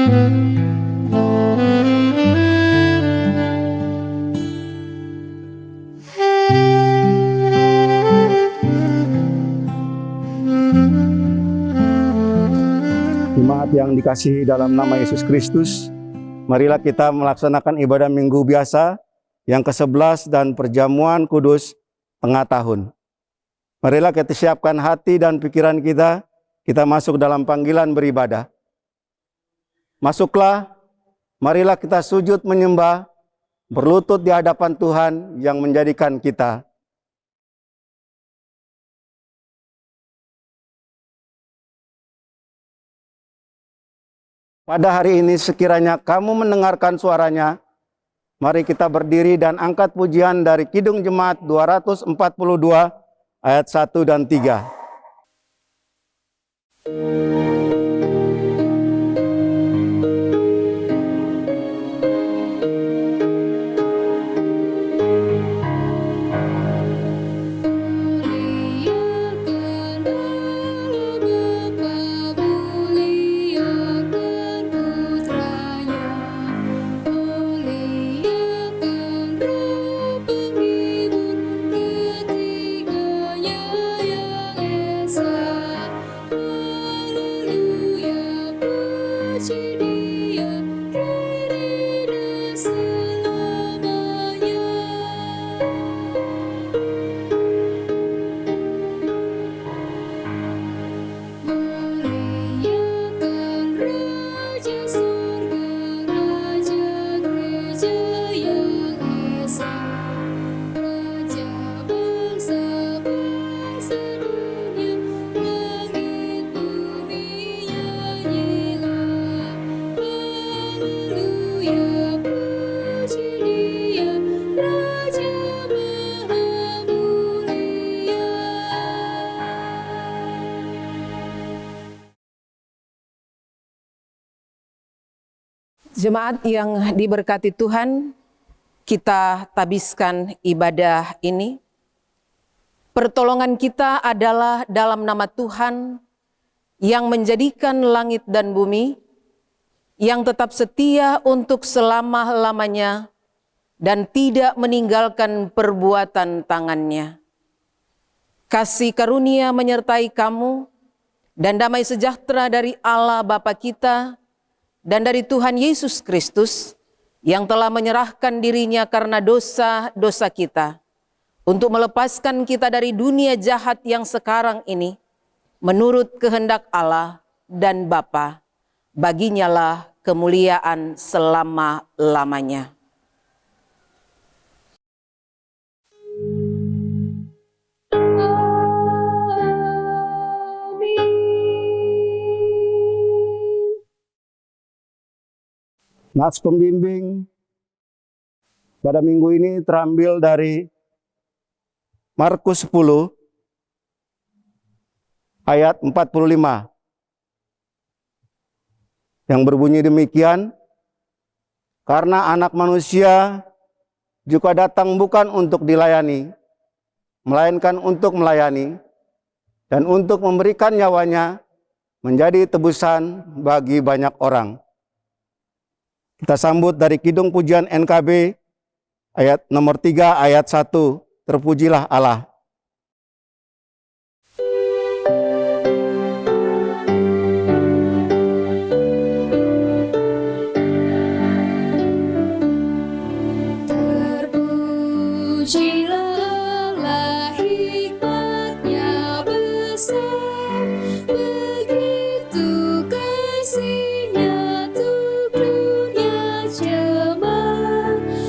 Jemaat yang dikasihi dalam nama Yesus Kristus, marilah kita melaksanakan ibadah minggu biasa yang ke-11 dan perjamuan kudus tengah tahun. Marilah kita siapkan hati dan pikiran kita masuk dalam panggilan beribadah. Masuklah, marilah kita sujud menyembah, berlutut di hadapan Tuhan yang menjadikan kita. Pada hari ini sekiranya kamu mendengarkan suaranya, mari kita berdiri dan angkat pujian dari Kidung Jemaat 242 ayat 1 dan 3. Jemaat yang diberkati Tuhan, kita tabiskan ibadah ini. Pertolongan kita adalah dalam nama Tuhan yang menjadikan langit dan bumi, yang tetap setia untuk selama-lamanya dan tidak meninggalkan perbuatan tangannya. Kasih karunia menyertai kamu dan damai sejahtera dari Allah Bapa kita dan dari Tuhan Yesus Kristus yang telah menyerahkan dirinya karena dosa-dosa kita untuk melepaskan kita dari dunia jahat yang sekarang ini menurut kehendak Allah dan Bapa. Baginya lah kemuliaan selama-lamanya. Nats pembimbing pada minggu ini terambil dari Markus 10 ayat 45 yang berbunyi demikian, karena Anak Manusia juga datang bukan untuk dilayani, melainkan untuk melayani dan untuk memberikan nyawanya menjadi tebusan bagi banyak orang. Kita sambut dari Kidung Pujian NKB ayat nomor 3 ayat 1. Terpujilah Allah.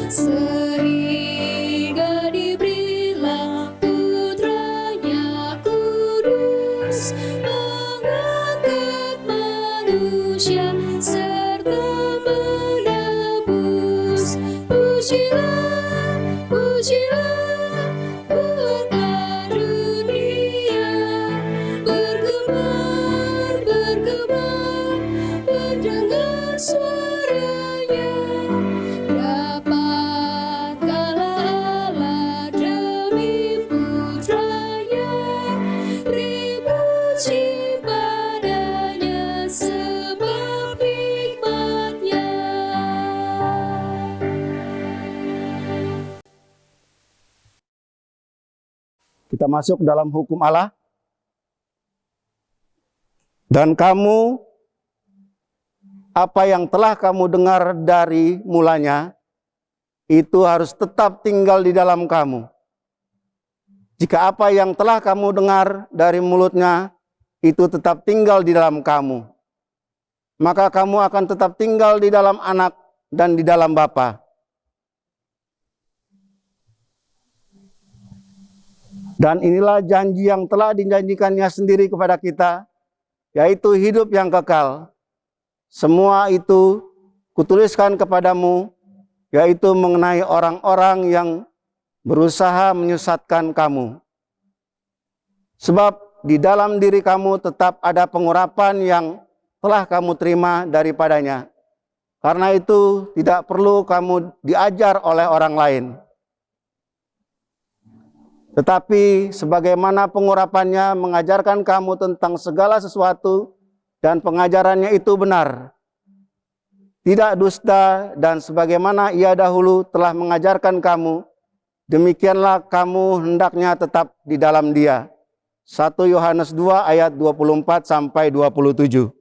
Sehingga diberilah kita masuk dalam hukum Allah. Dan kamu, apa yang telah kamu dengar dari mulanya, itu harus tetap tinggal di dalam kamu. Jika apa yang telah kamu dengar dari mulutnya, itu tetap tinggal di dalam kamu, maka kamu akan tetap tinggal di dalam Anak dan di dalam Bapa. Dan inilah janji yang telah dijanjikannya sendiri kepada kita, yaitu hidup yang kekal. Semua itu kutuliskan kepadamu, yaitu mengenai orang-orang yang berusaha menyesatkan kamu. Sebab di dalam diri kamu tetap ada pengurapan yang telah kamu terima daripadanya. Karena itu tidak perlu kamu diajar oleh orang lain. Tetapi sebagaimana pengurapannya mengajarkan kamu tentang segala sesuatu dan pengajarannya itu benar, tidak dusta, dan sebagaimana ia dahulu telah mengajarkan kamu, demikianlah kamu hendaknya tetap di dalam Dia. 1 Yohanes 2 ayat 24 sampai 27.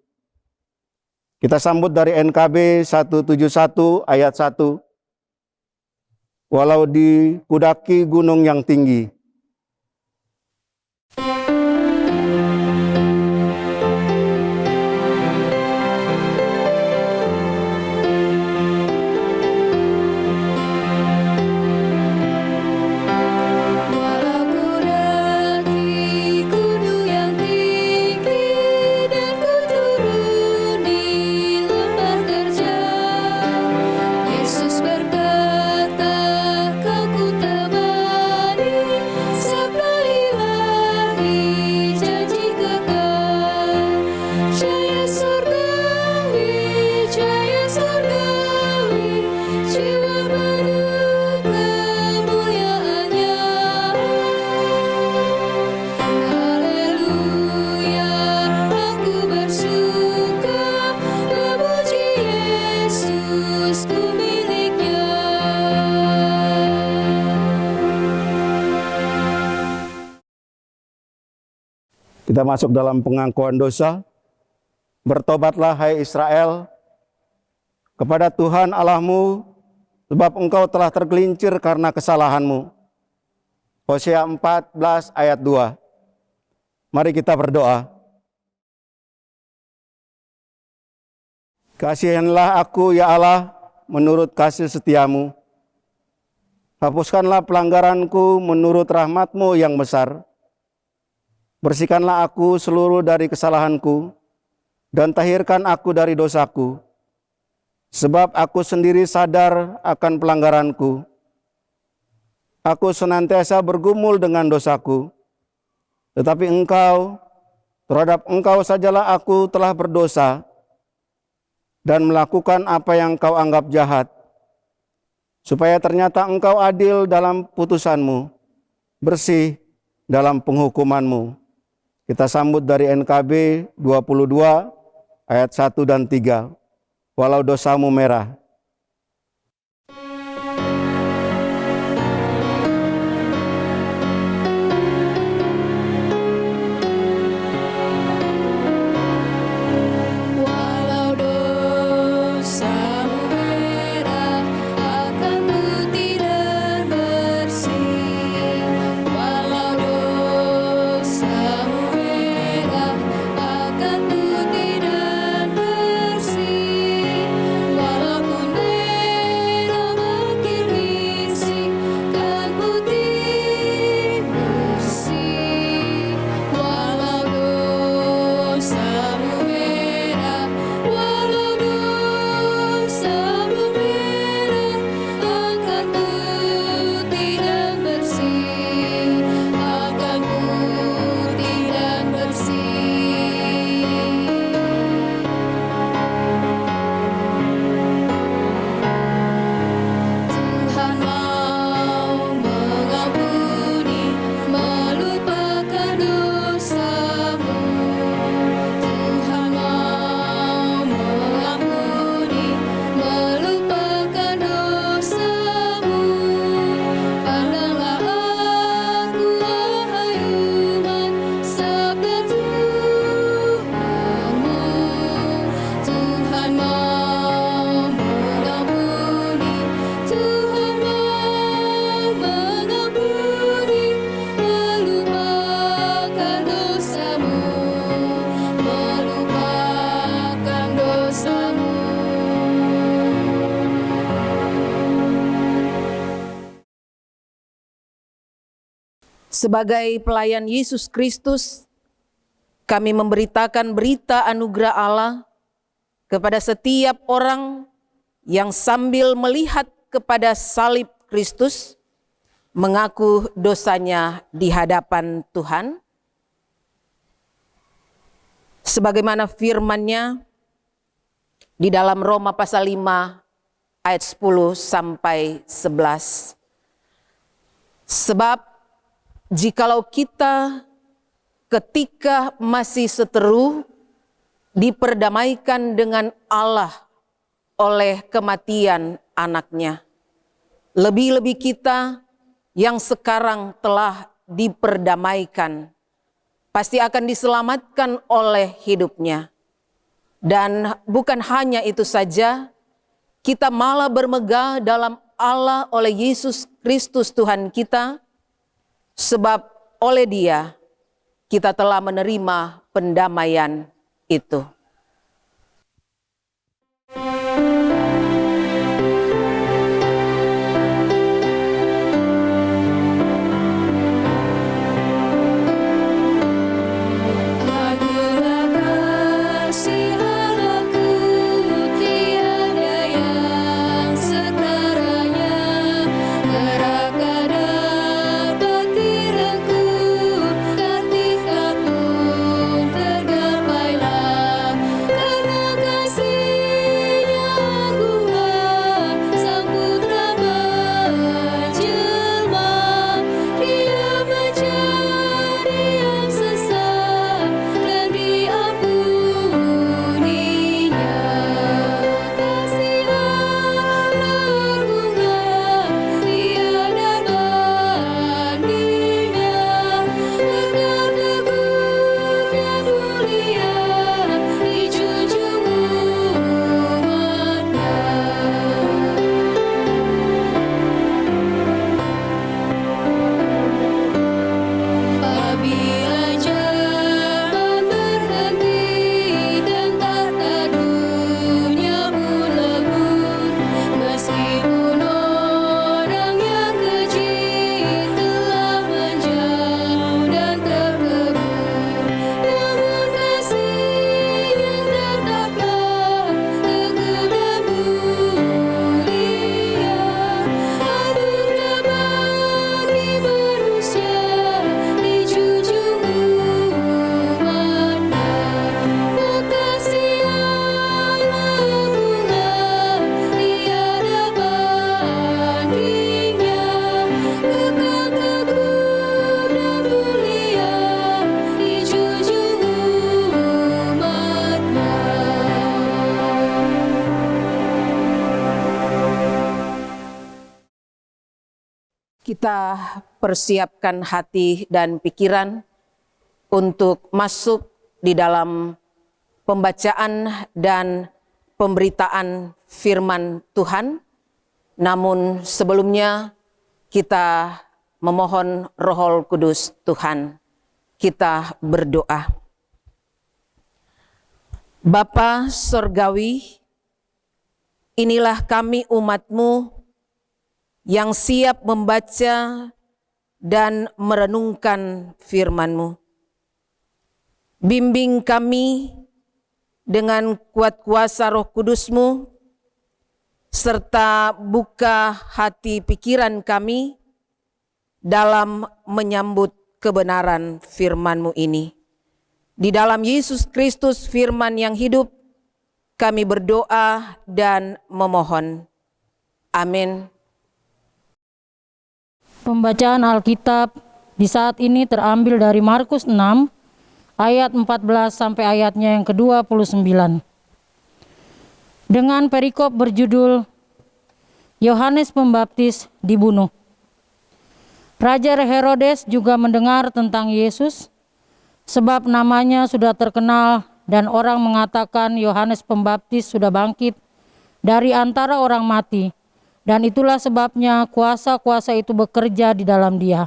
Kita sambut dari NKB 171 ayat 1. Walau dikudaki gunung yang tinggi, kita masuk dalam pengakuan dosa. Bertobatlah hai Israel kepada Tuhan Allahmu, sebab engkau telah tergelincir karena kesalahanmu. Hosea 14 ayat 2. Mari kita berdoa. Kasihanlah aku ya Allah menurut kasih setiamu. Hapuskanlah pelanggaranku menurut rahmat-Mu yang besar. Bersihkanlah aku seluruh dari kesalahanku, dan tahirkan aku dari dosaku. Sebab aku sendiri sadar akan pelanggaranku. Aku senantiasa bergumul dengan dosaku. Tetapi terhadap engkau sajalah aku telah berdosa, dan melakukan apa yang kau anggap jahat. Supaya ternyata engkau adil dalam putusanmu, bersih dalam penghukumanmu. Kita sambut dari NKB 22 ayat 1 dan 3. Walau dosamu merah. Walaupun Sebagai pelayan Yesus Kristus, kami memberitakan berita anugerah Allah kepada setiap orang yang sambil melihat kepada salib Kristus, mengaku dosanya di hadapan Tuhan. Sebagaimana firman-Nya di dalam Roma pasal 5 ayat 10 sampai 11. Sebab jikalau kita ketika masih seteru diperdamaikan dengan Allah oleh kematian anaknya, lebih-lebih kita yang sekarang telah diperdamaikan pasti akan diselamatkan oleh hidupnya. Dan bukan hanya itu saja, kita malah bermegah dalam Allah oleh Yesus Kristus Tuhan kita, sebab oleh Dia kita telah menerima pendamaian itu. Kita persiapkan hati dan pikiran untuk masuk di dalam pembacaan dan pemberitaan firman Tuhan. Namun sebelumnya kita memohon Roh Kudus Tuhan. Kita berdoa. Bapa Sorgawi, inilah kami umat-Mu yang siap membaca dan merenungkan firman-Mu. Bimbing kami dengan kuat kuasa Roh Kudus-Mu, serta buka hati pikiran kami dalam menyambut kebenaran firman-Mu ini. Di dalam Yesus Kristus firman yang hidup, kami berdoa dan memohon. Amin. Pembacaan Alkitab di saat ini terambil dari Markus 6 ayat 14 sampai ayatnya yang ke-29. Dengan perikop berjudul Yohanes Pembaptis dibunuh. Raja Herodes juga mendengar tentang Yesus, sebab namanya sudah terkenal dan orang mengatakan Yohanes Pembaptis sudah bangkit dari antara orang mati. Dan itulah sebabnya kuasa-kuasa itu bekerja di dalam dia.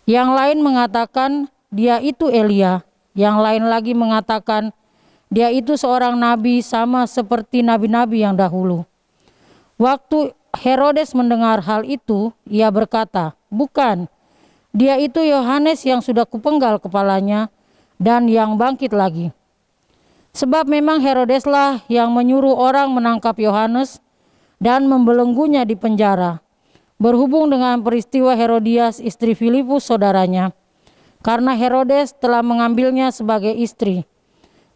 Yang lain mengatakan dia itu Elia. Yang lain lagi mengatakan dia itu seorang nabi sama seperti nabi-nabi yang dahulu. Waktu Herodes mendengar hal itu, ia berkata, "Bukan, Dia itu Yohanes yang sudah kupenggal kepalanya dan yang bangkit lagi. Sebab memang Herodeslah yang menyuruh orang menangkap Yohanes dan membelenggunya di penjara, berhubung dengan peristiwa Herodias istri Filipus saudaranya, karena Herodes telah mengambilnya sebagai istri.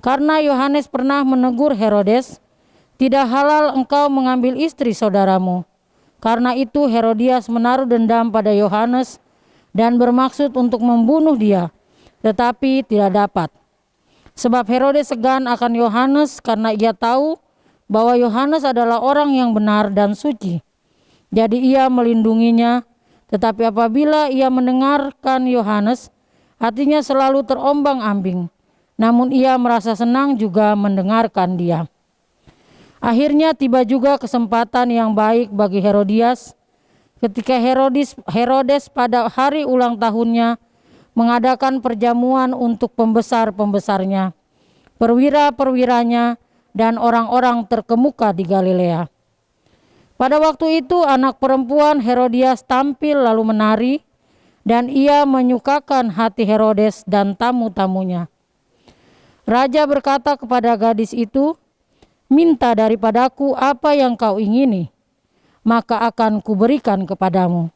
Karena Yohanes pernah menegur Herodes, "Tidak halal engkau mengambil istri saudaramu." Karena itu Herodias menaruh dendam pada Yohanes dan bermaksud untuk membunuh dia, tetapi tidak dapat. Sebab Herodes segan akan Yohanes karena ia tahu bahwa Yohanes adalah orang yang benar dan suci. Jadi ia melindunginya, tetapi apabila ia mendengarkan Yohanes, hatinya selalu terombang-ambing. Namun ia merasa senang juga mendengarkan dia. Akhirnya tiba juga kesempatan yang baik bagi Herodias ketika Herodes pada hari ulang tahunnya mengadakan perjamuan untuk pembesar-pembesarnya, perwira-perwiranya, dan orang-orang terkemuka di Galilea. Pada waktu itu anak perempuan Herodias tampil lalu menari, dan ia menyukakan hati Herodes dan tamu-tamunya. Raja berkata kepada gadis itu, "Minta daripadaku apa yang kau ingini, maka akan kuberikan kepadamu."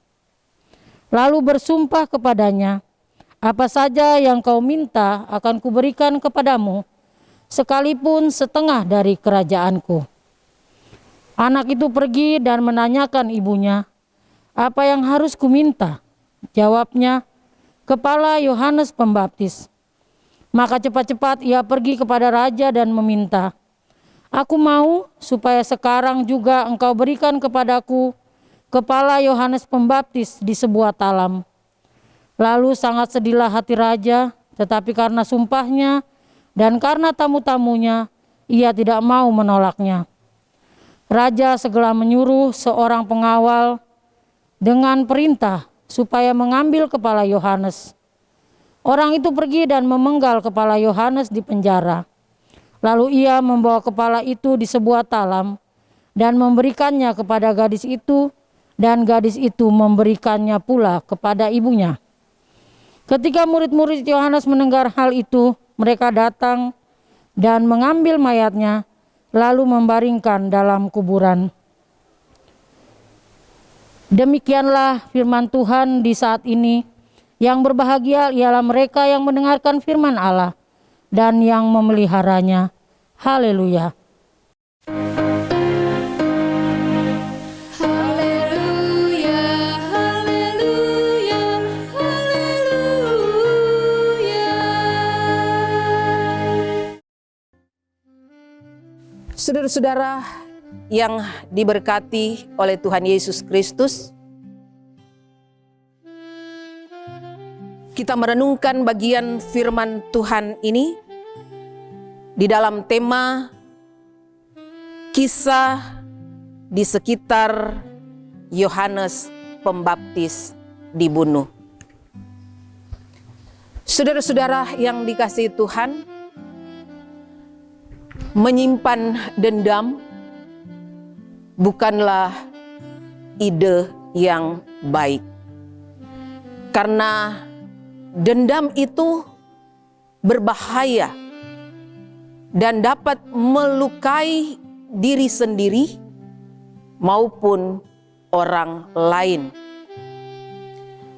Lalu bersumpah kepadanya, "Apa saja yang kau minta akan kuberikan kepadamu, sekalipun setengah dari kerajaanku." Anak itu pergi dan menanyakan ibunya, "Apa yang harus kuminta?" Jawabnya, "Kepala Yohanes Pembaptis." Maka cepat-cepat ia pergi kepada raja dan meminta, "Aku mau supaya sekarang juga engkau berikan kepadaku kepala Yohanes Pembaptis di sebuah talam." Lalu sangat sedihlah hati raja, tetapi karena sumpahnya dan karena tamu-tamunya, ia tidak mau menolaknya. Raja segera menyuruh seorang pengawal dengan perintah supaya mengambil kepala Yohanes. Orang itu pergi dan memenggal kepala Yohanes di penjara. Lalu ia membawa kepala itu di sebuah talam dan memberikannya kepada gadis itu, dan gadis itu memberikannya pula kepada ibunya. Ketika murid-murid Yohanes mendengar hal itu, mereka datang dan mengambil mayatnya, lalu membaringkan dalam kuburan. Demikianlah firman Tuhan di saat ini. Yang berbahagia ialah mereka yang mendengarkan firman Allah dan yang memeliharanya. Haleluya. Haleluya, haleluya, haleluya. Saudara-saudara yang diberkati oleh Tuhan Yesus Kristus, kita merenungkan bagian firman Tuhan ini di dalam tema kisah di sekitar Yohanes Pembaptis dibunuh. Saudara-saudara yang dikasihi Tuhan, menyimpan dendam bukanlah ide yang baik. Karena dendam itu berbahaya dan dapat melukai diri sendiri maupun orang lain.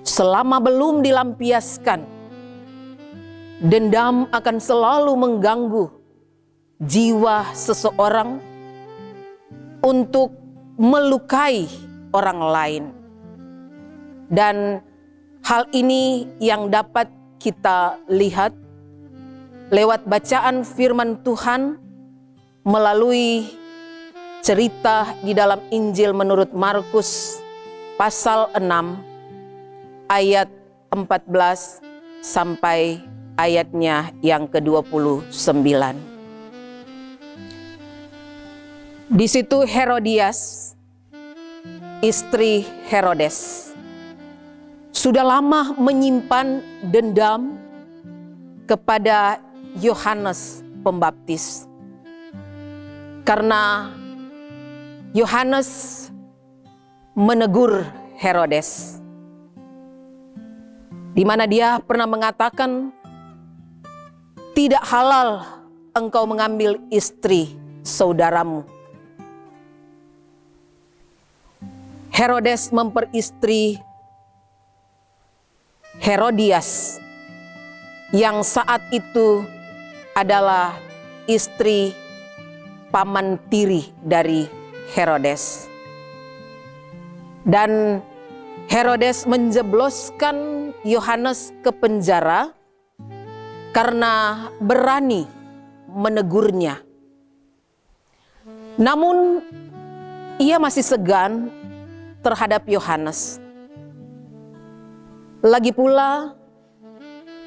Selama belum dilampiaskan, dendam akan selalu mengganggu jiwa seseorang untuk melukai orang lain. Dan hal ini yang dapat kita lihat lewat bacaan firman Tuhan melalui cerita di dalam Injil menurut Markus pasal 6 ayat 14 sampai ayatnya yang ke-29. Di situ Herodias, istri Herodes, sudah lama menyimpan dendam kepada Yohanes Pembaptis. Karena Yohanes menegur Herodes. di mana dia pernah mengatakan, tidak halal engkau mengambil istri saudaramu. Herodes memperistri Herodias yang saat itu adalah istri paman tiri dari Herodes. Dan Herodes menjebloskan Yohanes ke penjara karena berani menegurnya. Namun ia masih segan terhadap Yohanes. Lagi pula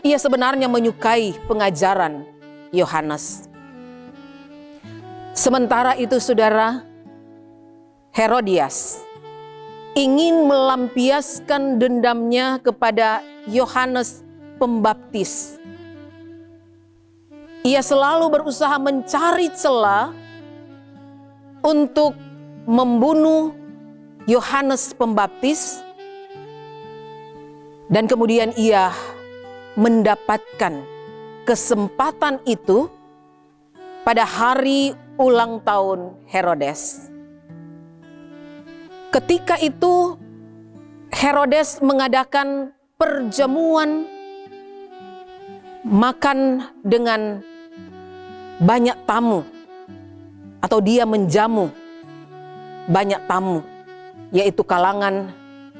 ia sebenarnya menyukai pengajaran Yohanes. Sementara itu saudara, Herodias ingin melampiaskan dendamnya kepada Yohanes Pembaptis. Ia selalu berusaha mencari celah untuk membunuh Yohanes Pembaptis, dan kemudian ia mendapatkan kesempatan itu pada hari ulang tahun Herodes. Ketika itu Herodes mengadakan perjamuan makan dengan banyak tamu, atau dia menjamu banyak tamu, yaitu kalangan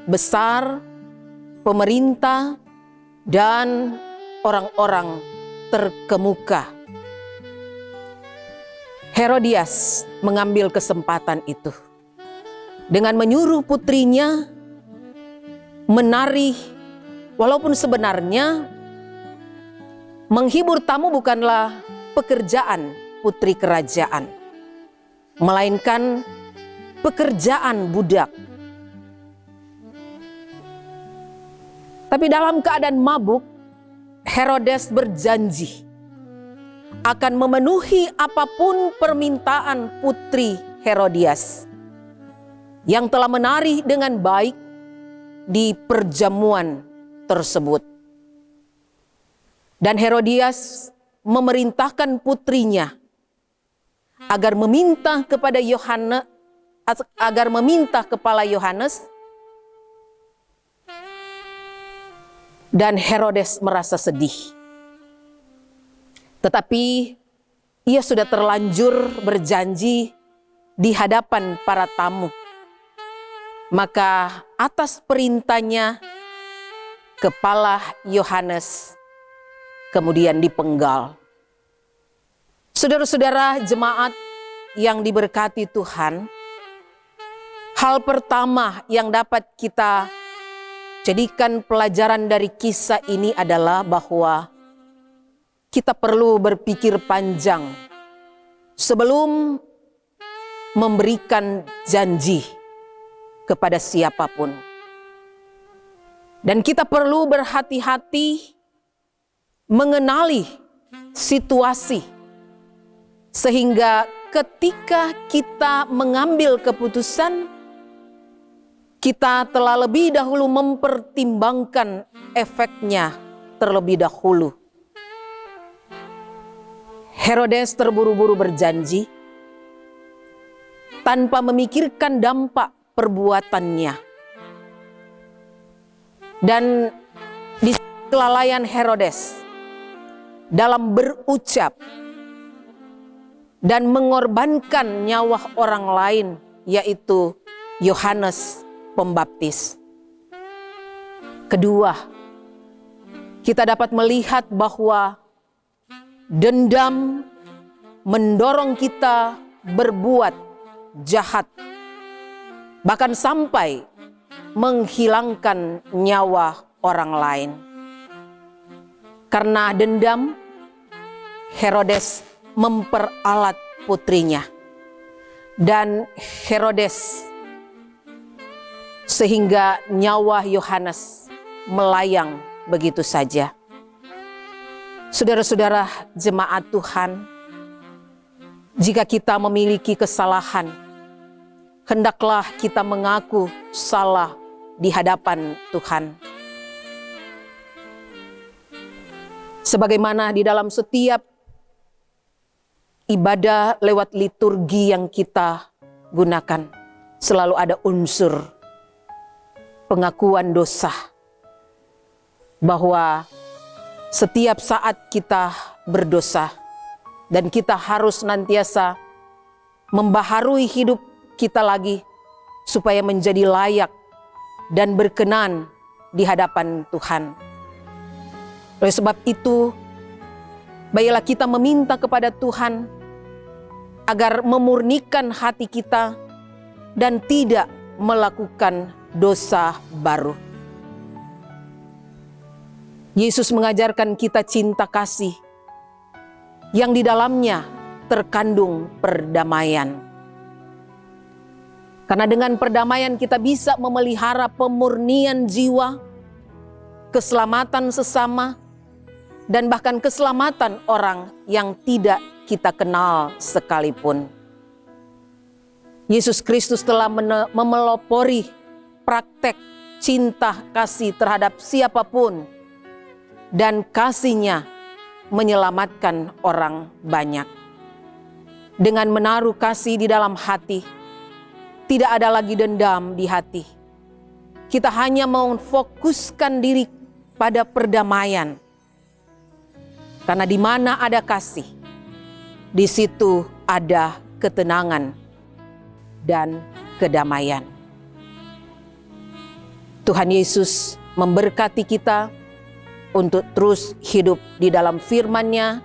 besar, pemerintah, dan orang-orang terkemuka. Herodias mengambil kesempatan itu dengan menyuruh putrinya menari, walaupun sebenarnya menghibur tamu bukanlah pekerjaan putri kerajaan, melainkan pekerjaan budak. Tapi dalam keadaan mabuk, Herodes berjanji akan memenuhi apapun permintaan putri Herodias yang telah menari dengan baik di perjamuan tersebut. Dan Herodias memerintahkan putrinya agar meminta kepada Yohanes, agar meminta kepala Yohanes, dan Herodes merasa sedih. Tetapi ia sudah terlanjur berjanji di hadapan para tamu. Maka atas perintahnya kepala Yohanes kemudian dipenggal. Saudara-saudara jemaat yang diberkati Tuhan, hal pertama yang dapat kita jadikan pelajaran dari kisah ini adalah bahwa kita perlu berpikir panjang sebelum memberikan janji kepada siapapun. Dan kita perlu berhati-hati mengenali situasi, sehingga ketika kita mengambil keputusan, kita telah lebih dahulu mempertimbangkan efeknya terlebih dahulu. Herodes terburu-buru berjanji tanpa memikirkan dampak perbuatannya. Dan di kelalaian Herodes dalam berucap dan mengorbankan nyawa orang lain, yaitu Yohanes Pembaptis. Kedua, kita dapat melihat bahwa dendam mendorong kita berbuat jahat, bahkan sampai menghilangkan nyawa orang lain. Karena dendam, Herodes memperalat putrinya, dan Herodes sehingga nyawa Yohanes melayang begitu saja. Saudara-saudara jemaat Tuhan, jika kita memiliki kesalahan, hendaklah kita mengaku salah di hadapan Tuhan. Sebagaimana di dalam setiap ibadah lewat liturgi yang kita gunakan, selalu ada unsur pengakuan dosa. Bahwa setiap saat kita berdosa dan kita harus senantiasa membaharui hidup kita lagi supaya menjadi layak dan berkenan di hadapan Tuhan. Oleh sebab itu, baiklah kita meminta kepada Tuhan agar memurnikan hati kita dan tidak melakukan dosa baru. Yesus mengajarkan kita cinta kasih yang di dalamnya terkandung perdamaian. Karena dengan perdamaian kita bisa memelihara pemurnian jiwa, keselamatan sesama, dan bahkan keselamatan orang yang tidak kita kenal sekalipun. Yesus Kristus telah memelopori praktek cinta kasih terhadap siapapun, dan kasih-Nya menyelamatkan orang banyak. Dengan menaruh kasih di dalam hati, tidak ada lagi dendam di hati. Kita hanya mau fokuskan diri pada perdamaian. Karena di mana ada kasih, di situ ada ketenangan dan kedamaian. Tuhan Yesus memberkati kita untuk terus hidup di dalam firman-Nya,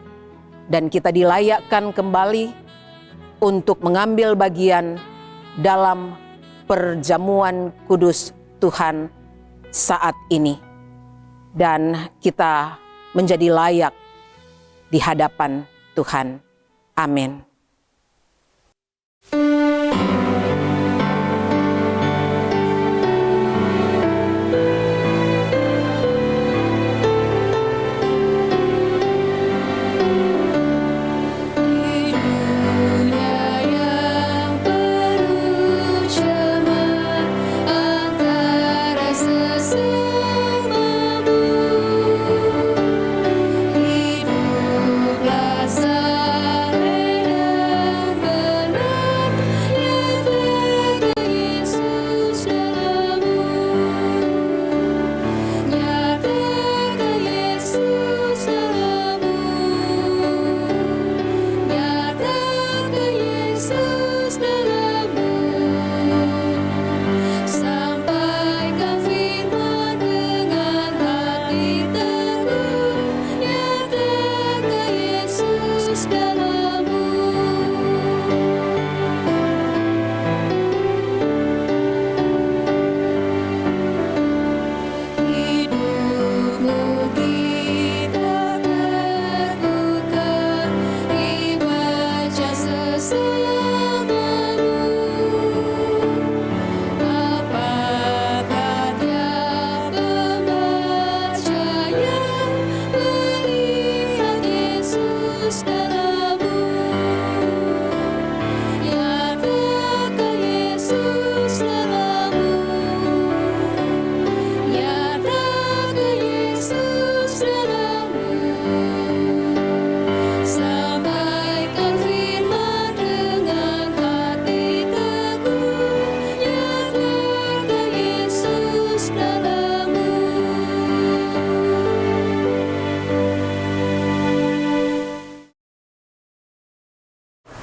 dan kita dilayakkan kembali untuk mengambil bagian dalam perjamuan kudus Tuhan saat ini. Dan kita menjadi layak di hadapan Tuhan. Amin.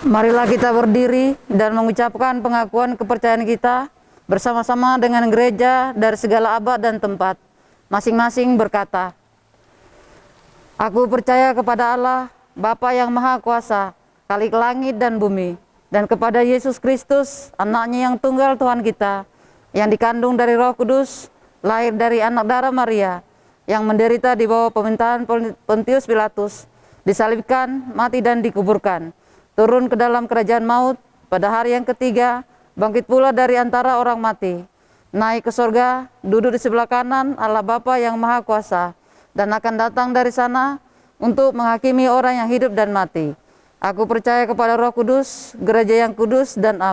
Marilah kita berdiri dan mengucapkan pengakuan kepercayaan kita bersama-sama dengan gereja dari segala abad dan tempat. Masing-masing berkata, "Aku percaya kepada Allah, Bapa yang Maha Kuasa, Khalik langit dan bumi, dan kepada Yesus Kristus, Anaknya yang tunggal Tuhan kita, yang dikandung dari Roh Kudus, lahir dari anak darah Maria, yang menderita di bawah pemerintahan Pontius Pilatus, disalibkan, mati dan dikuburkan, turun ke dalam kerajaan maut, pada hari yang ketiga, bangkit pula dari antara orang mati, naik ke sorga, duduk di sebelah kanan Allah Bapa yang Maha Kuasa, dan akan datang dari sana untuk menghakimi orang yang hidup dan mati. Aku percaya kepada Roh Kudus, gereja yang kudus dan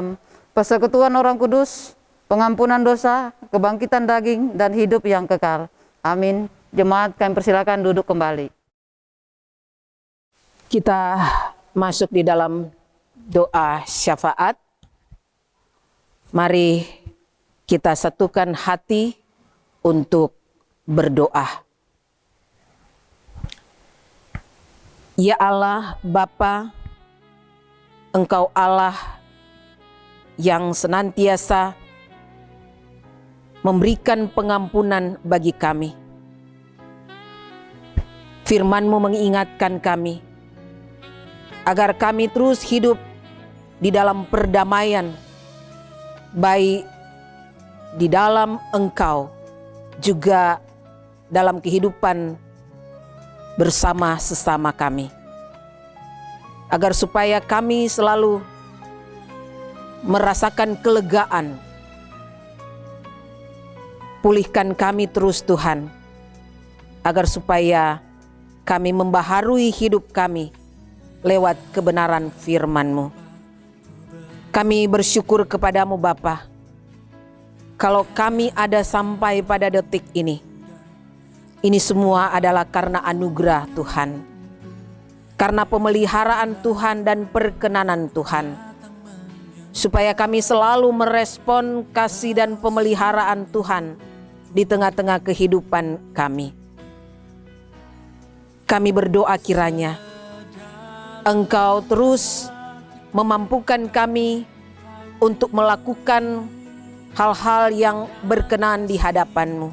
persekutuan orang kudus, pengampunan dosa, kebangkitan daging, dan hidup yang kekal. Amin. Jemaat, kami persilakan duduk kembali. Kita masuk di dalam doa syafaat. Mari kita satukan hati untuk berdoa. Ya Allah Bapa, Engkau Allah yang senantiasa memberikan pengampunan bagi kami. Firman-Mu mengingatkan kami agar kami terus hidup di dalam perdamaian, baik di dalam Engkau, juga dalam kehidupan bersama sesama kami. Agar supaya kami selalu merasakan kelegaan. Pulihkan kami terus Tuhan, agar supaya kami membaharui hidup kami lewat kebenaran firman-Mu. Kami bersyukur kepadamu Bapa, kalau kami ada sampai pada detik ini semua adalah karena anugerah Tuhan, karena pemeliharaan Tuhan dan perkenanan Tuhan, supaya kami selalu merespon kasih dan pemeliharaan Tuhan di tengah-tengah kehidupan kami. Kami berdoa kiranya Engkau terus memampukan kami untuk melakukan hal-hal yang berkenan di hadapan-Mu,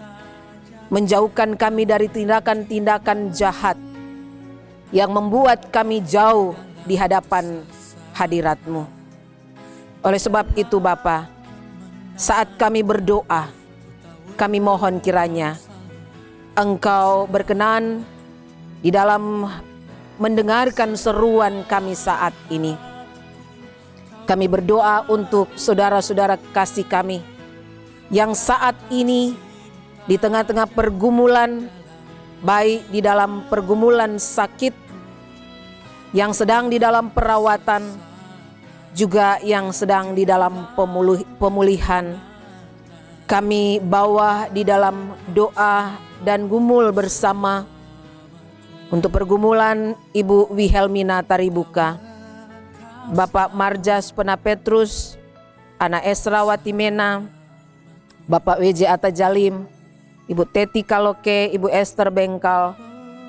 menjauhkan kami dari tindakan-tindakan jahat yang membuat kami jauh di hadapan hadirat-Mu. Oleh sebab itu Bapa, saat kami berdoa, kami mohon kiranya Engkau berkenan di dalam mendengarkan seruan kami saat ini. Kami berdoa untuk saudara-saudara kasih kami yang saat ini di tengah-tengah pergumulan, baik di dalam pergumulan sakit, yang sedang di dalam perawatan, juga yang sedang di dalam pemulihan. Kami bawa di dalam doa dan gumul bersama untuk pergumulan Ibu Wilhelmina Taribuka, Bapak Marjas Penapetrus, Anak Esra Watimena, Bapak W.J. Atajalim, Ibu Teti Kaloke, Ibu Esther Bengkal,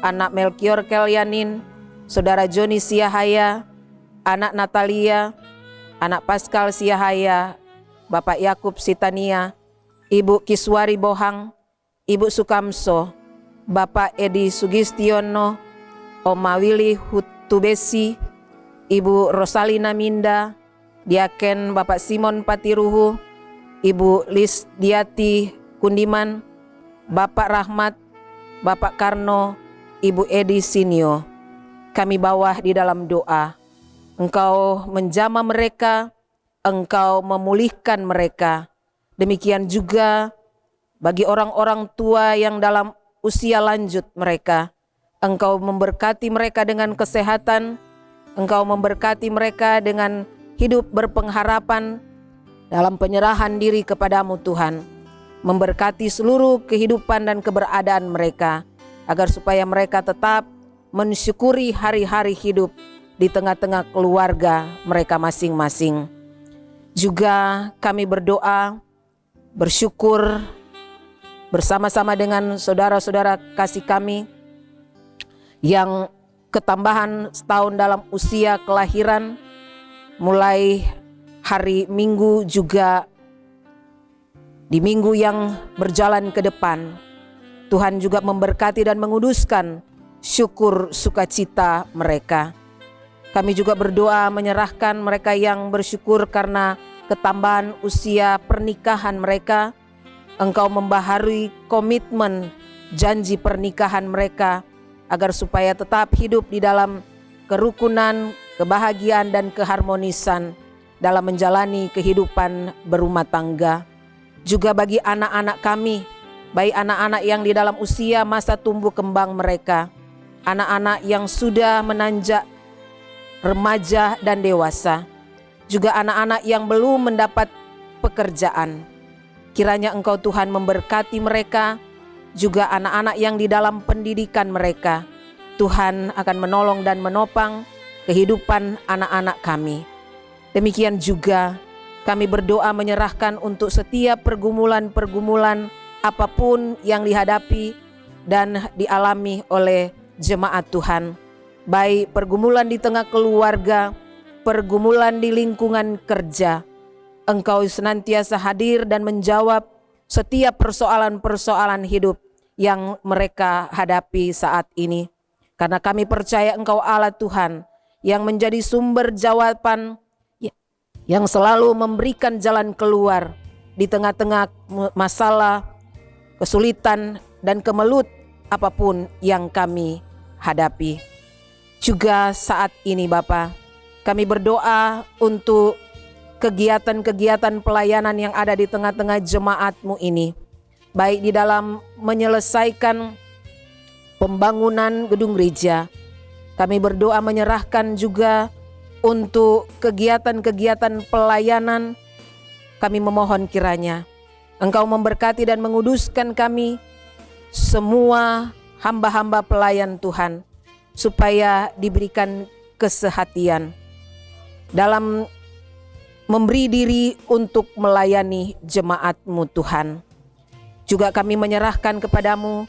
Anak Melkior Kelyanin, Saudara Joni Siahaya, Anak Natalia, Anak Pascal Siahaya, Bapak Yakub Sitania, Ibu Kiswari Bohang, Ibu Sukamso, Bapak Edi Sugistiono, Oma Willy Hutubesi, Ibu Rosalina Minda, Diaken Bapak Simon Patiruhu, Ibu Lis Diati Kundiman, Bapak Rahmat, Bapak Karno, Ibu Edi Sinio. Kami bawa di dalam doa. Engkau menjamah mereka, Engkau memulihkan mereka. Demikian juga bagi orang-orang tua yang dalam usia lanjut mereka, Engkau memberkati mereka dengan kesehatan, Engkau memberkati mereka dengan hidup berpengharapan dalam penyerahan diri kepadamu Tuhan. Memberkati seluruh kehidupan dan keberadaan mereka, agar supaya mereka tetap mensyukuri hari-hari hidup di tengah-tengah keluarga mereka masing-masing. Juga kami berdoa, bersyukur bersama-sama dengan saudara-saudara kasih kami yang ketambahan setahun dalam usia kelahiran, mulai hari Minggu juga di minggu yang berjalan ke depan. Tuhan juga memberkati dan menguduskan syukur sukacita mereka. Kami juga berdoa menyerahkan mereka yang bersyukur karena ketambahan usia pernikahan mereka. Engkau membaharui komitmen janji pernikahan mereka, agar supaya tetap hidup di dalam kerukunan, kebahagiaan dan keharmonisan dalam menjalani kehidupan berumah tangga. Juga bagi anak-anak kami, baik anak-anak yang di dalam usia masa tumbuh kembang mereka, anak-anak yang sudah menanjak remaja dan dewasa, juga anak-anak yang belum mendapat pekerjaan. Kiranya Engkau Tuhan memberkati mereka, juga anak-anak yang di dalam pendidikan mereka. Tuhan akan menolong dan menopang kehidupan anak-anak kami. Demikian juga kami berdoa menyerahkan untuk setiap pergumulan-pergumulan apapun yang dihadapi dan dialami oleh jemaat Tuhan. Baik pergumulan di tengah keluarga, pergumulan di lingkungan kerja. Engkau senantiasa hadir dan menjawab setiap persoalan-persoalan hidup yang mereka hadapi saat ini. Karena kami percaya Engkau Allah Tuhan yang menjadi sumber jawaban, yang selalu memberikan jalan keluar di tengah-tengah masalah, kesulitan, dan kemelut apapun yang kami hadapi. Juga saat ini Bapa, kami berdoa untuk kegiatan-kegiatan pelayanan yang ada di tengah-tengah jemaat-Mu ini. Baik di dalam menyelesaikan pembangunan gedung gereja. Kami berdoa menyerahkan juga untuk kegiatan-kegiatan pelayanan. Kami memohon kiranya Engkau memberkati dan menguduskan kami semua hamba-hamba pelayan Tuhan, supaya diberikan kesehatian dalam memberi diri untuk melayani jemaat-Mu Tuhan. Juga kami menyerahkan kepadamu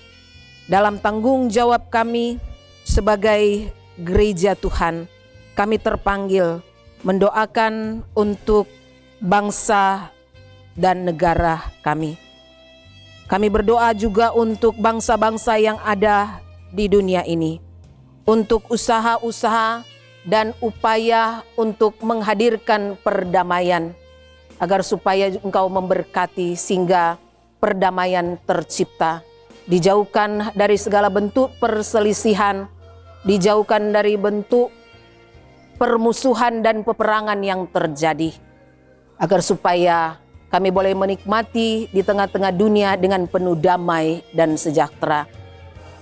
dalam tanggung jawab kami sebagai gereja Tuhan. Kami terpanggil mendoakan untuk bangsa dan negara kami. Kami berdoa juga untuk bangsa-bangsa yang ada di dunia ini, untuk usaha-usaha dan upaya untuk menghadirkan perdamaian, agar supaya Engkau memberkati sehingga perdamaian tercipta, dijauhkan dari segala bentuk perselisihan, dijauhkan dari bentuk permusuhan dan peperangan yang terjadi, agar supaya kami boleh menikmati di tengah-tengah dunia dengan penuh damai dan sejahtera.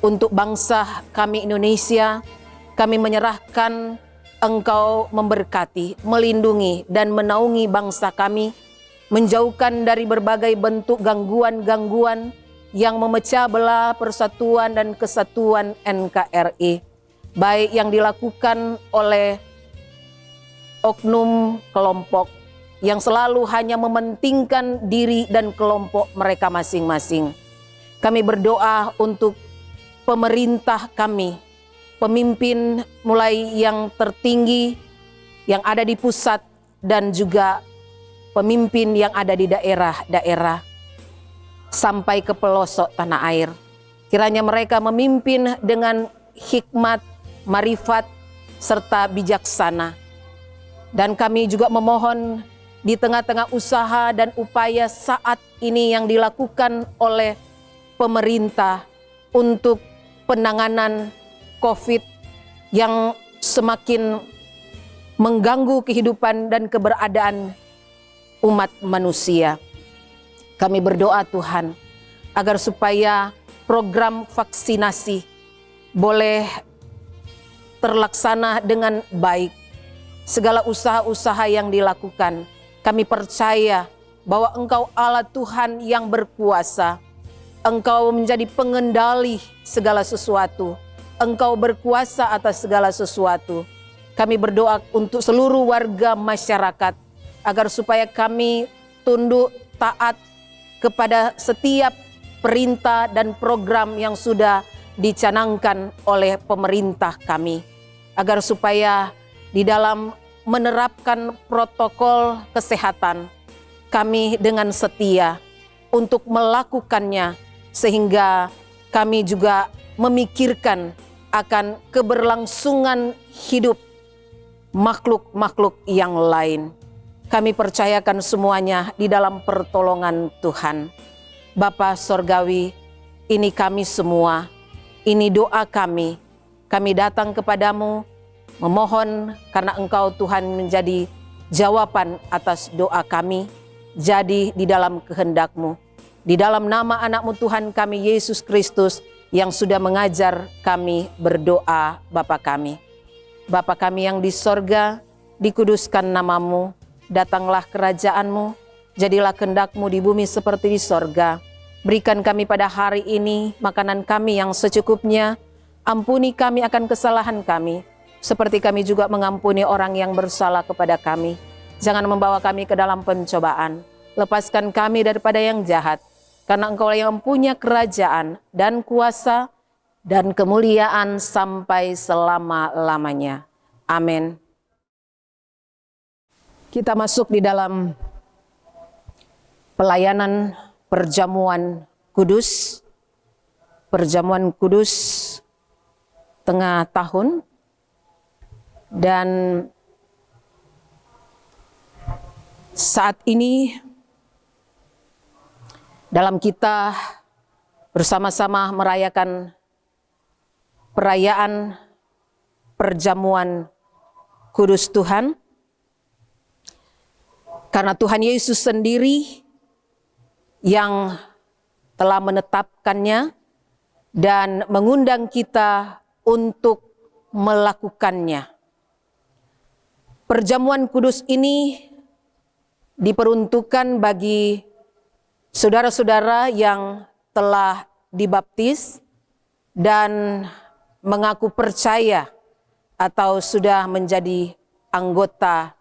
Untuk bangsa kami Indonesia, kami menyerahkan Engkau memberkati, melindungi dan menaungi bangsa kami, menjauhkan dari berbagai bentuk gangguan-gangguan yang memecah belah persatuan dan kesatuan NKRI, baik yang dilakukan oleh oknum kelompok yang selalu hanya mementingkan diri dan kelompok mereka masing-masing. Kami berdoa untuk pemerintah kami, pemimpin mulai yang tertinggi yang ada di pusat dan juga pemimpin yang ada di daerah-daerah sampai ke pelosok tanah air. Kiranya mereka memimpin dengan hikmat, marifat, serta bijaksana. Dan kami juga memohon di tengah-tengah usaha dan upaya saat ini yang dilakukan oleh pemerintah untuk penanganan COVID yang semakin mengganggu kehidupan dan keberadaan umat manusia. Kami berdoa Tuhan agar supaya program vaksinasi boleh terlaksana dengan baik. Segala usaha-usaha yang dilakukan, kami percaya bahwa Engkau Allah Tuhan yang berkuasa. Engkau menjadi pengendali segala sesuatu. Engkau berkuasa atas segala sesuatu. Kami berdoa untuk seluruh warga masyarakat agar supaya kami tunduk taat kepada setiap perintah dan program yang sudah dicanangkan oleh pemerintah kami, agar supaya di dalam menerapkan protokol kesehatan kami dengan setia untuk melakukannya, sehingga kami juga memikirkan akan keberlangsungan hidup makhluk-makhluk yang lain. Kami percayakan semuanya di dalam pertolongan Tuhan. Bapa Sorgawi, ini kami semua, ini doa kami. Kami datang kepadamu memohon karena Engkau Tuhan menjadi jawaban atas doa kami. Jadi di dalam kehendak-Mu, di dalam nama anak-Mu Tuhan kami Yesus Kristus yang sudah mengajar kami berdoa Bapa kami. Bapa kami yang di sorga, dikuduskan nama-Mu, datanglah kerajaan-Mu, jadilah kehendak-Mu di bumi seperti di sorga. Berikan kami pada hari ini makanan kami yang secukupnya, Ampuni kami akan kesalahan kami, seperti kami juga mengampuni orang yang bersalah kepada kami. Jangan membawa kami ke dalam pencobaan. Lepaskan kami daripada yang jahat, karena Engkau yang punya kerajaan dan kuasa dan kemuliaan sampai selama-lamanya. Amin. Kita masuk di dalam pelayanan perjamuan kudus. Perjamuan kudus tengah tahun. Dan saat ini dalam kita bersama-sama merayakan perayaan perjamuan kudus Tuhan. Karena Tuhan Yesus sendiri yang telah menetapkannya dan mengundang kita untuk melakukannya. Perjamuan kudus ini diperuntukkan bagi saudara-saudara yang telah dibaptis dan mengaku percaya atau sudah menjadi anggota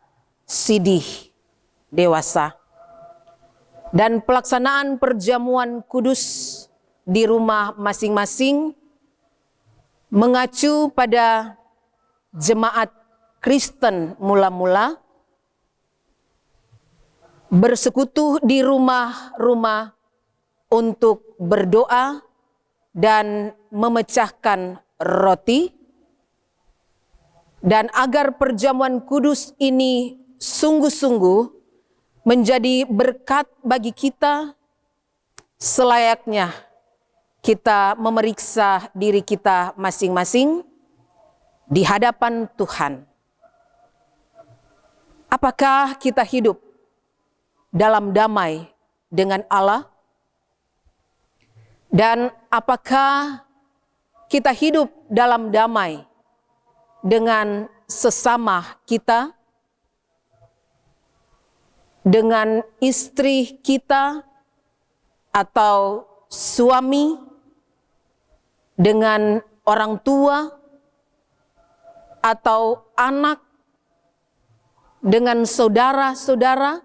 sidih dewasa. Dan pelaksanaan perjamuan kudus di rumah masing-masing mengacu pada jemaat Kristen mula-mula, bersekutu di rumah-rumah untuk berdoa dan memecahkan roti, dan agar perjamuan kudus ini sungguh-sungguh menjadi berkat bagi kita, selayaknya kita memeriksa diri kita masing-masing di hadapan Tuhan. Apakah kita hidup dalam damai dengan Allah? Dan apakah kita hidup dalam damai dengan sesama kita? Dengan istri kita atau suami, dengan orang tua atau anak, dengan saudara-saudara,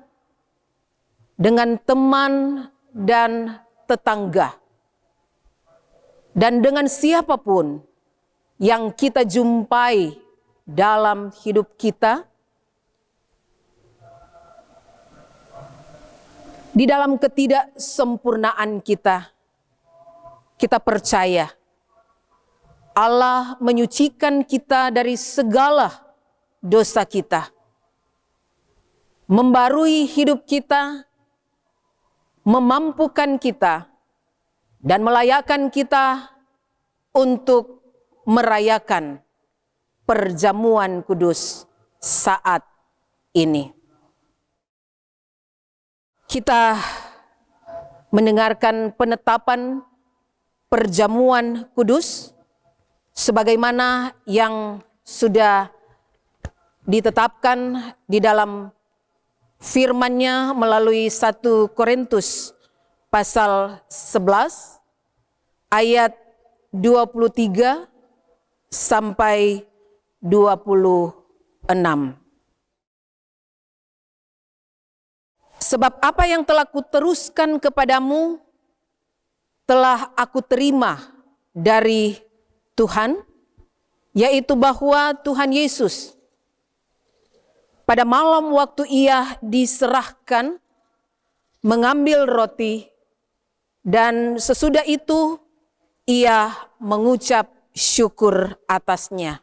dengan teman dan tetangga, dan dengan siapapun yang kita jumpai dalam hidup kita. Di dalam ketidaksempurnaan kita percaya Allah menyucikan kita dari segala dosa kita, membarui hidup kita, memampukan kita, dan melayakkan kita untuk merayakan perjamuan kudus saat ini. Kita mendengarkan penetapan perjamuan kudus sebagaimana yang sudah ditetapkan di dalam firman-Nya melalui 1 Korintus pasal 11 ayat 23 sampai 26. Sebab apa yang telah kuteruskan kepadamu telah aku terima dari Tuhan, yaitu bahwa Tuhan Yesus pada malam waktu Ia diserahkan mengambil roti, dan sesudah itu Ia mengucap syukur atasnya.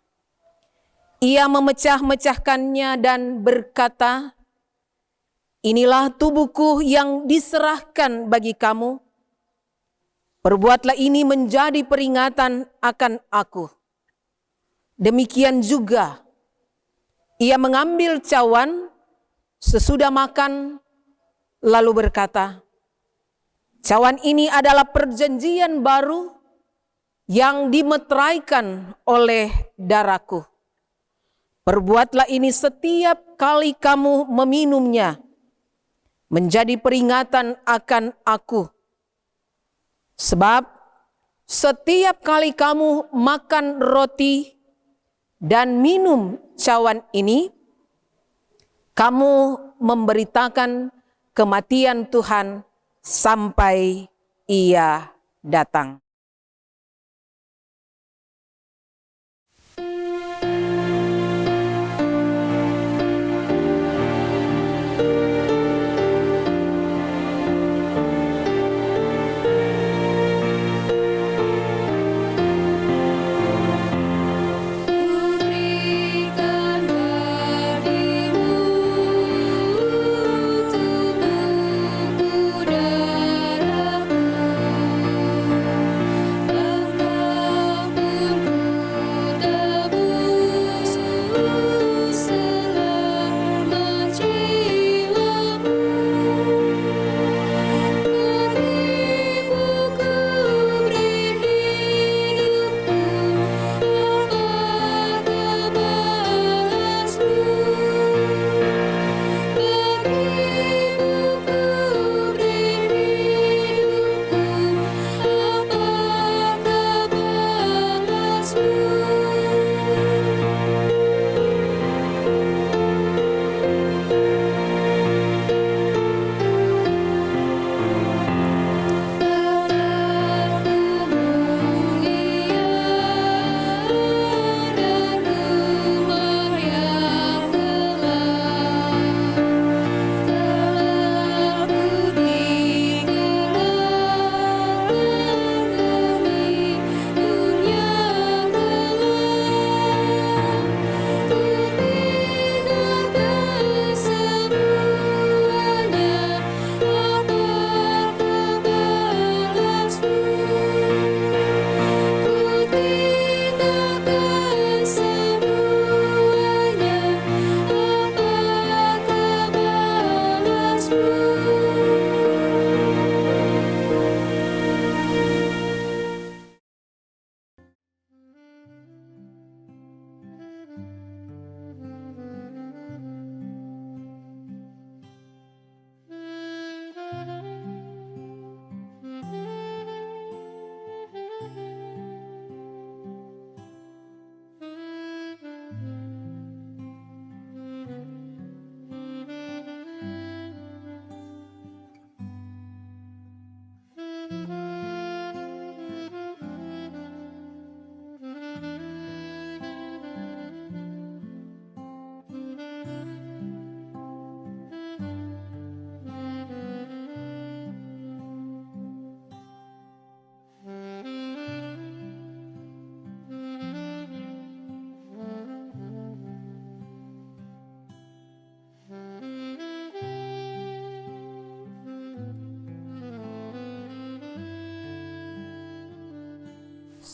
Ia memecah-mecahkannya dan berkata, "Inilah tubuhku yang diserahkan bagi kamu. Perbuatlah ini menjadi peringatan akan aku." Demikian juga, Ia mengambil cawan sesudah makan, lalu berkata, "Cawan ini adalah perjanjian baru yang dimeteraikan oleh darahku. Perbuatlah ini setiap kali kamu meminumnya, menjadi peringatan akan aku. Sebab setiap kali kamu makan roti dan minum cawan ini, kamu memberitakan kematian Tuhan sampai Ia datang.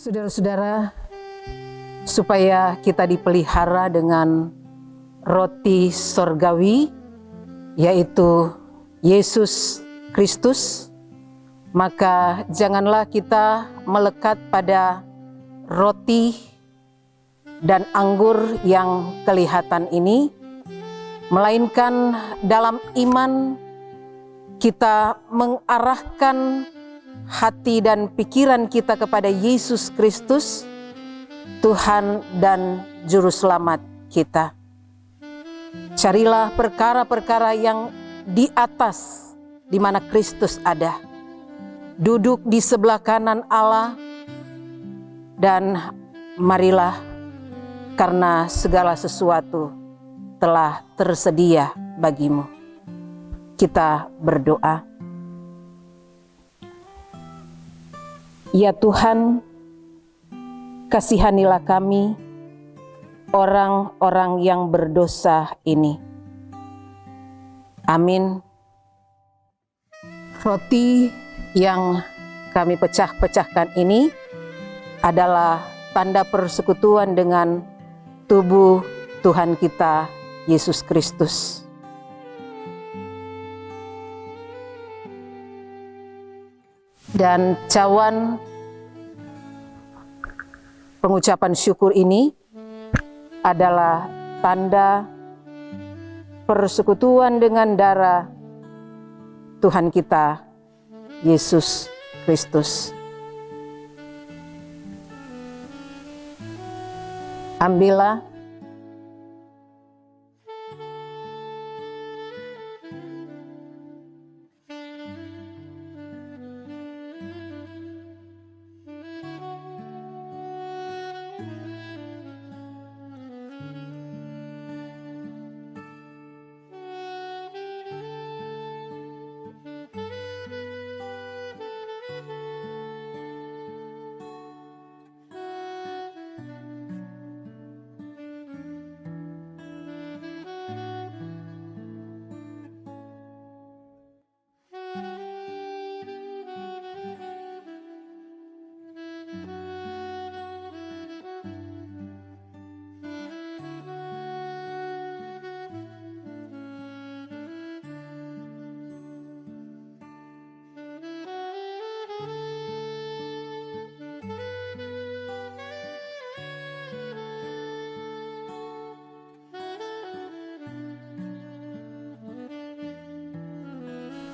Saudara-saudara, supaya kita dipelihara dengan roti sorgawi, yaitu Yesus Kristus, maka janganlah kita melekat pada roti dan anggur yang kelihatan ini, melainkan dalam iman kita mengarahkan hati dan pikiran kita kepada Yesus Kristus, Tuhan dan Juru Selamat kita. Carilah perkara-perkara yang di atas, di mana Kristus ada, duduk di sebelah kanan Allah, dan marilah, karena segala sesuatu telah tersedia bagimu. Kita berdoa. Ya Tuhan, kasihanilah kami, orang-orang yang berdosa ini. Amin. Roti yang kami pecah-pecahkan ini adalah tanda persekutuan dengan tubuh Tuhan kita, Yesus Kristus. Dan cawan pengucapan syukur ini adalah tanda persekutuan dengan darah Tuhan kita, Yesus Kristus. Ambillah,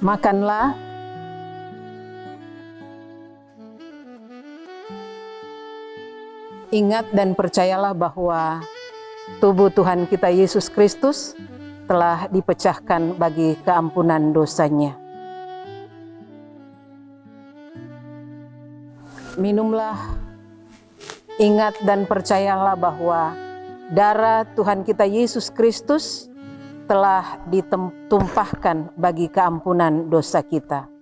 makanlah. Ingat dan percayalah bahwa tubuh Tuhan kita Yesus Kristus telah dipecahkan bagi keampunan dosanya. Minumlah, ingat dan percayalah bahwa darah Tuhan kita Yesus Kristus telah ditumpahkan bagi keampunan dosa kita.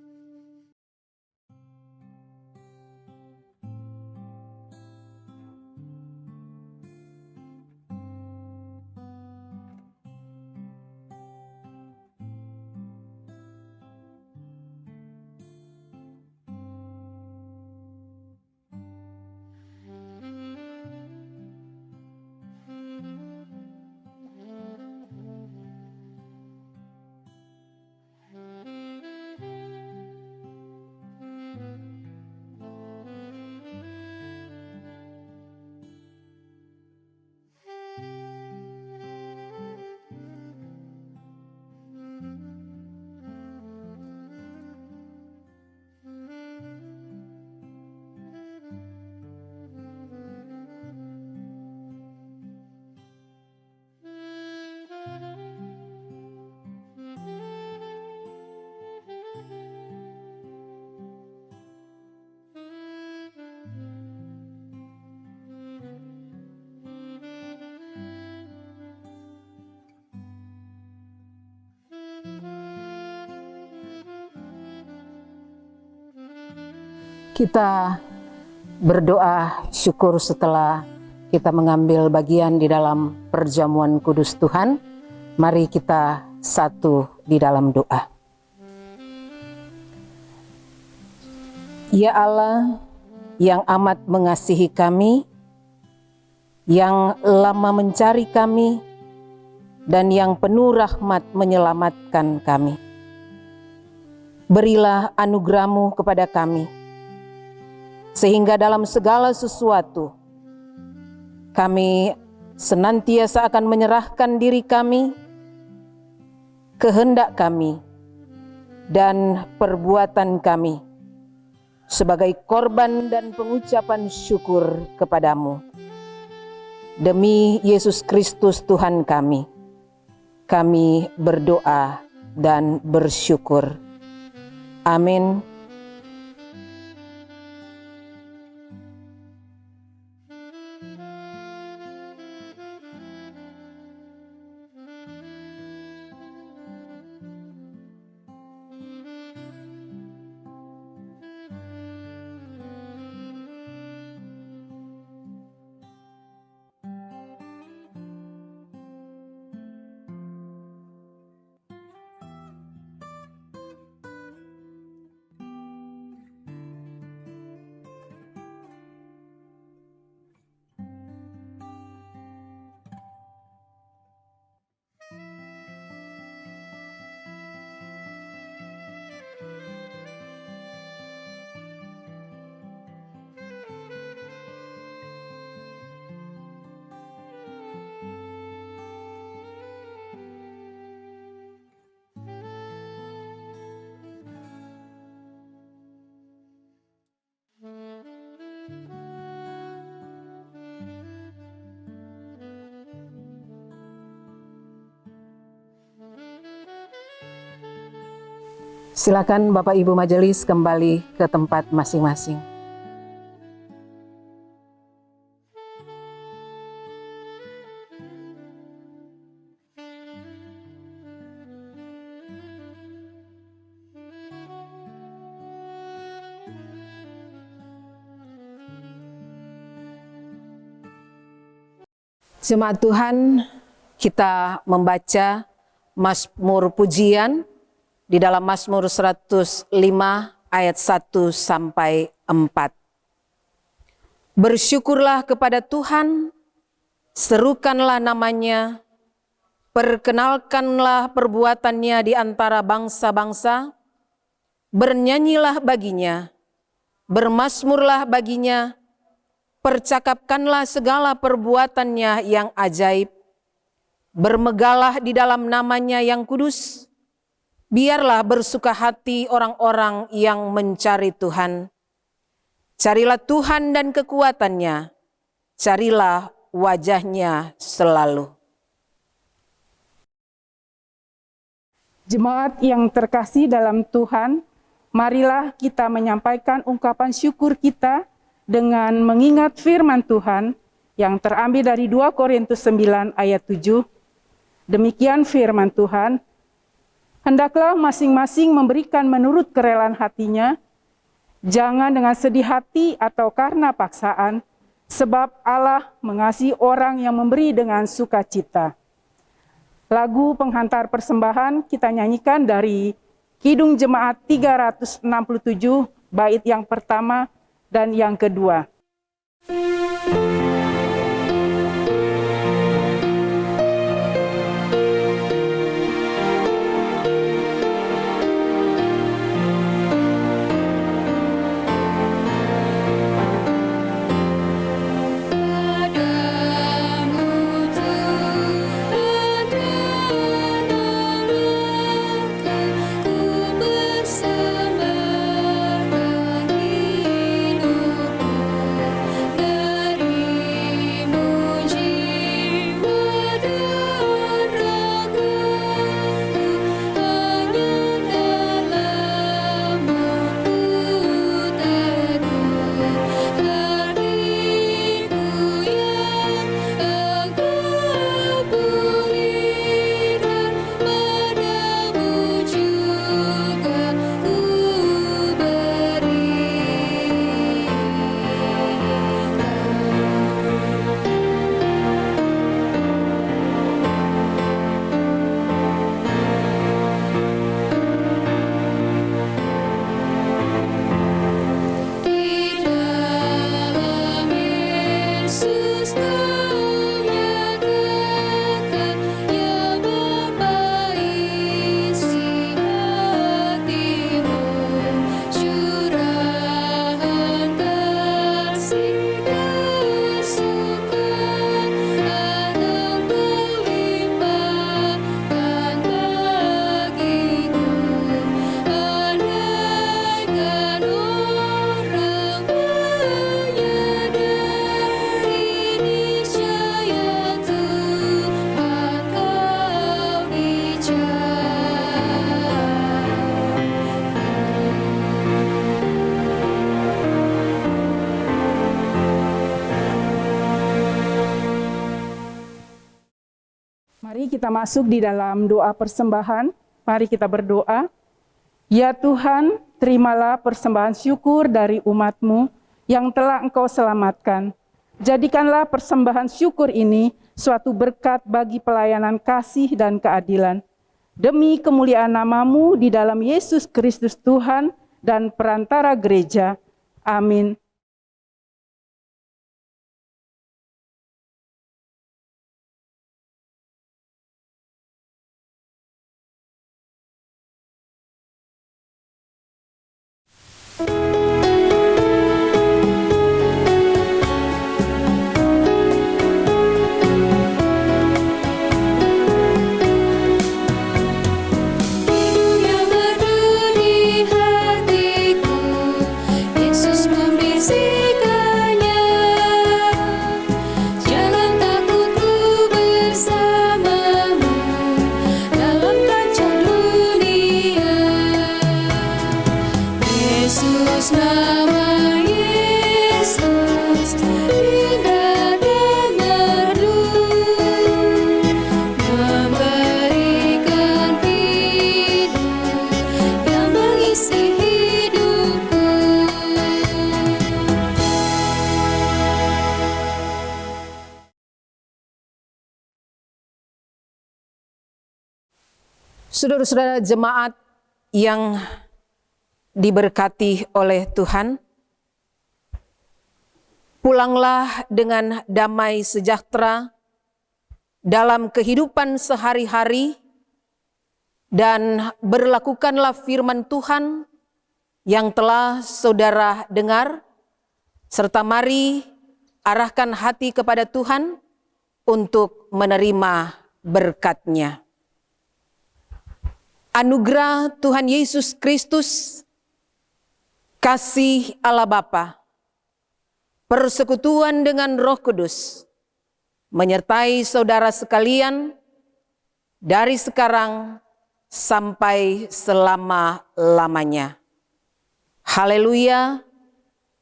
Kita berdoa syukur setelah kita mengambil bagian di dalam perjamuan kudus Tuhan. Mari kita satu di dalam doa. Ya Allah yang amat mengasihi kami, yang lama mencari kami, dan yang penuh rahmat menyelamatkan kami. Berilah anugerah-Mu kepada kami, sehingga dalam segala sesuatu kami senantiasa akan menyerahkan diri kami, kehendak kami, dan perbuatan kami sebagai korban dan pengucapan syukur kepadamu. Demi Yesus Kristus Tuhan kami berdoa dan bersyukur. Amin. Silakan Bapak Ibu Majelis kembali ke tempat masing-masing. Jemaat Tuhan, kita membaca Mazmur Pujian di dalam Mazmur 105 ayat 1 sampai 4. Bersyukurlah kepada Tuhan, serukanlah namanya, perkenalkanlah perbuatannya di antara bangsa-bangsa, bernyanyilah baginya, bermazmurlah baginya, percakapkanlah segala perbuatannya yang ajaib, bermegalah di dalam namanya yang kudus, biarlah bersuka hati orang-orang yang mencari Tuhan. Carilah Tuhan dan kekuatannya, carilah wajahnya selalu. Jemaat yang terkasih dalam Tuhan, marilah kita menyampaikan ungkapan syukur kita dengan mengingat firman Tuhan yang terambil dari 2 Korintus 9 ayat 7. Demikian firman Tuhan, hendaklah masing-masing memberikan menurut kerelaan hatinya, jangan dengan sedih hati atau karena paksaan, sebab Allah mengasihi orang yang memberi dengan sukacita. Lagu penghantar persembahan kita nyanyikan dari Kidung Jemaat 367, bait yang pertama dan yang kedua. Mari kita masuk di dalam doa persembahan. Mari kita berdoa. Ya Tuhan, terimalah persembahan syukur dari umat-Mu yang telah Engkau selamatkan. Jadikanlah persembahan syukur ini suatu berkat bagi pelayanan kasih dan keadilan. Demi kemuliaan nama-Mu di dalam Yesus Kristus Tuhan dan perantara gereja. Amin. Yang berdu di hatiku, Yesus memberi Yesus, nama Yesus, indah dan merdu, memberikan hidup yang mengisi hidupku. Saudara-saudara jemaat yang diberkati oleh Tuhan, pulanglah dengan damai sejahtera dalam kehidupan sehari-hari dan berlakukanlah firman Tuhan yang telah saudara dengar, serta mari arahkan hati kepada Tuhan untuk menerima berkat-Nya. Anugerah Tuhan Yesus Kristus, kasih Allah Bapa, persekutuan dengan Roh Kudus, menyertai saudara sekalian dari sekarang sampai selama-lamanya. Haleluya,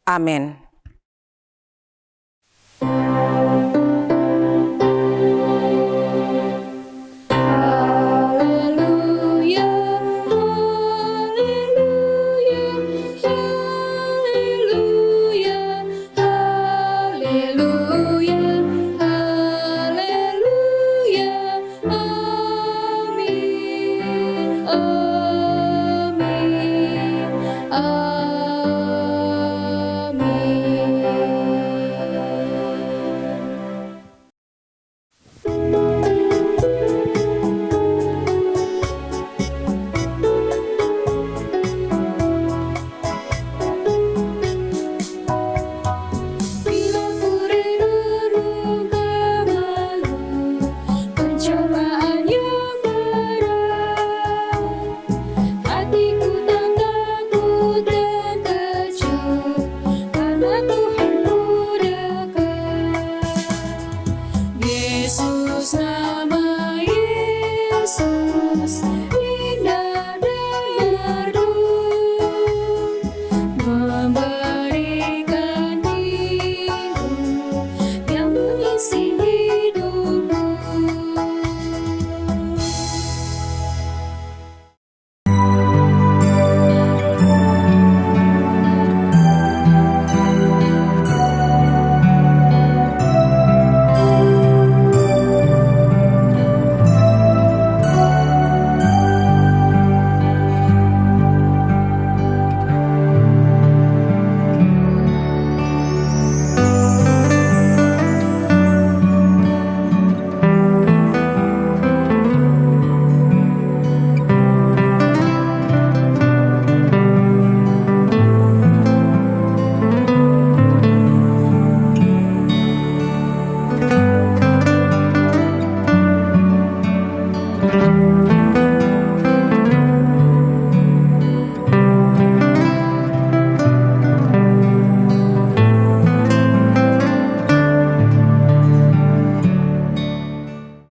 amin.